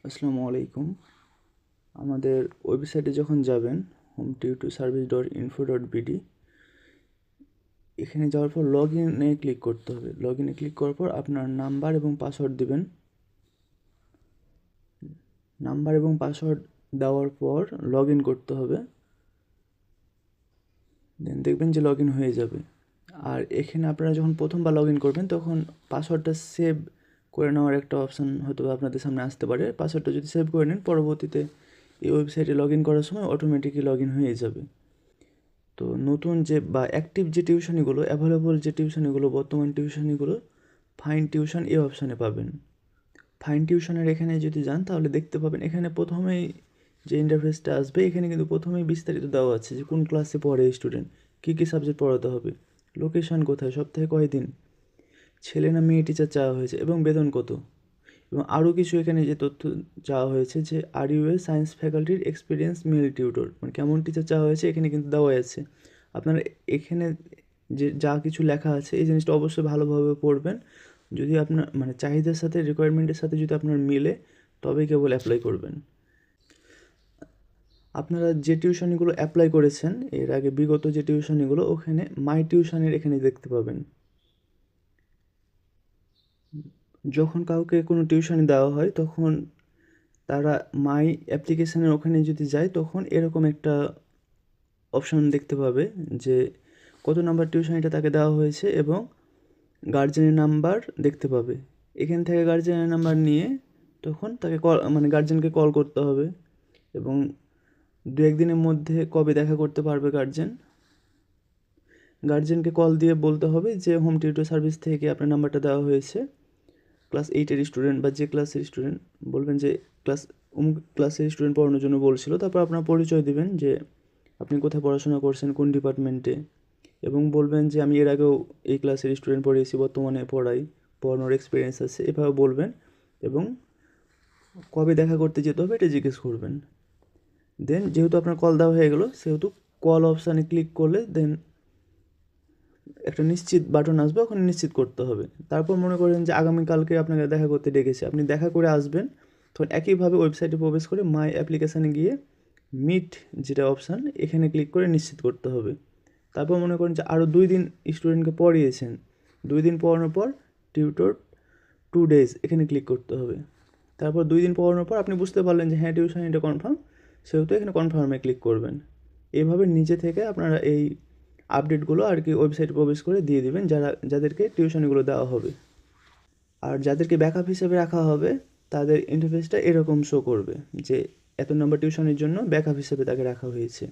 আসসালামু আলাইকুম। আমাদের ওয়েবসাইটে যখন যাবেন hometutorservice.info.bd, এখানে যাওয়ার পর লগ ইনে ক্লিক করতে হবে। লগ ইনে ক্লিক করার পর আপনার নাম্বার এবং পাসওয়ার্ড দেবেন। নাম্বার এবং পাসওয়ার্ড দেওয়ার পর লগ ইন করতে হবে। দেন দেখবেন যে লগ ইন হয়ে যাবে। আর এখানে আপনারা যখন প্রথমবার লগ ইন করবেন তখন পাসওয়ার্ডটা সেভ করে নেওয়ার একটা অপশান হয়তো আপনাদের সামনে আসতে পারে। পাসওয়ার্ডটা যদি সেভ করে নেন, পরবর্তীতে এই ওয়েবসাইটে লগ ইন করার সময় অটোমেটিকই লগ ইন হয়ে যাবে। তো নতুন যে বা অ্যাক্টিভ যে টিউশনিগুলো, অ্যাভেলেবল যে টিউশনিগুলো, বর্তমান টিউশনিগুলো ফাইন টিউশন এই অপশানে পাবেন। ফাইন টিউশনের এখানে যদি যান তাহলে দেখতে পাবেন এখানে প্রথমেই যে ইন্টারফেসটা আসবে, এখানে কিন্তু প্রথমেই বিস্তারিত দেওয়া আছে যে কোন ক্লাসে পড়ে স্টুডেন্ট, কী কী সাবজেক্ট পড়াতে হবে, লোকেশান কোথায়, সপ্তাহে কয়দিন, ছেলে না মেয়ে টিচার চাওয়া হয়েছে এবং বেতন কত। এবং আরও কিছু এখানে যে তথ্য চাওয়া হয়েছে যে আর ইউ এ সায়েন্স ফ্যাকাল্টির এক্সপিরিয়েন্স মেল টিউটর, মানে কেমন টিচার চাওয়া হয়েছে এখানে কিন্তু দেওয়া আছে। আপনারা এখানে যে যা কিছু লেখা আছে এই জিনিসটা অবশ্যই ভালোভাবে পড়বেন। যদি আপনার মানে চাহিদার সাথে রিকোয়ারমেন্টের সাথে যদি আপনার মিলে, তবেই কেবল অ্যাপ্লাই করবেন। আপনারা যে টিউশনিগুলো অ্যাপ্লাই করেছেন এর আগে, বিগত যে টিউশনিগুলো, ওখানে মাই টিউশনের এখানে দেখতে পাবেন। যখন কাউকে কোনো টিউশনি দেওয়া হয় তখন তারা মাই অ্যাপ্লিকেশানের ওখানে যদি যায় তখন এরকম একটা অপশান দেখতে পাবে যে কত নাম্বার টিউশনিটা তাকে দেওয়া হয়েছে এবং গার্জেনের নাম্বার দেখতে পাবে। এখান থেকে গার্জেনের নাম্বার নিয়ে তখন তাকে গার্জেনকে কল করতে হবে এবং 2-1 দিনের মধ্যে কবে দেখা করতে পারবে গার্জেনকে কল দিয়ে বলতে হবে যে হোম টিউটর সার্ভিস থেকে আপনার নাম্বারটা দেওয়া হয়েছে, ক্লাস 8-এর স্টুডেন্ট বা যে ক্লাসের স্টুডেন্ট, বলবেন যে অমুক ক্লাসের স্টুডেন্ট পড়ানোর জন্য বলছিল। তারপর আপনার পরিচয় দিবেন যে আপনি কোথায় পড়াশোনা করছেন, কোন ডিপার্টমেন্টে, এবং বলবেন যে আমি এর আগেও এই ক্লাসের স্টুডেন্ট পড়িয়েছি, বর্তমানে পড়ানোর এক্সপিরিয়েন্স আছে, এভাবে বলবেন এবং কবে দেখা করতে যেতে হবে এটা জিজ্ঞেস করবেন। দেন যেহেতু আপনার কল দেওয়া হয়ে গেলো, সেহেতু কল অপশানে ক্লিক করলে দেন একটা নিশ্চিত বাটন আসবে, ওখানে নিশ্চিত করতে হবে। তারপর মনে করেন যে আগামীকালকে আপনাকে দেখা করতে ডেকেছে, আপনি দেখা করে আসবেন। তখন একইভাবে ওয়েবসাইটে প্রবেশ করে মাই অ্যাপ্লিকেশানে গিয়ে মিট যেটা অপশান, এখানে ক্লিক করে নিশ্চিত করতে হবে। তারপর মনে করেন যে আরও 2 দিন স্টুডেন্টকে পড়িয়েছেন, 2 দিন পড়ানোর পর টিউটর 2 ডেজ এখানে ক্লিক করতে হবে। তারপর 2 দিন পড়ানোর পর আপনি বুঝতে পারলেন যে হ্যাঁ টিউশন এটা কনফার্ম, সেহেতু এখানে কনফার্মে ক্লিক করবেন। এভাবে নিজে থেকে আপনারা এই আপডেটগুলো আর কি ওয়েবসাইটে প্রবেশ করে দিয়ে দিবেন যাদেরকে টিউশনিগুলো দেওয়া হবে। আর যাদেরকে ব্যাকআপ হিসেবে রাখা হবে তাদের ইন্টারফেসটা এরকম শো করবে যে এত নম্বর টিউশনের জন্য ব্যাকআপ হিসেবে তাকে রাখা হয়েছে।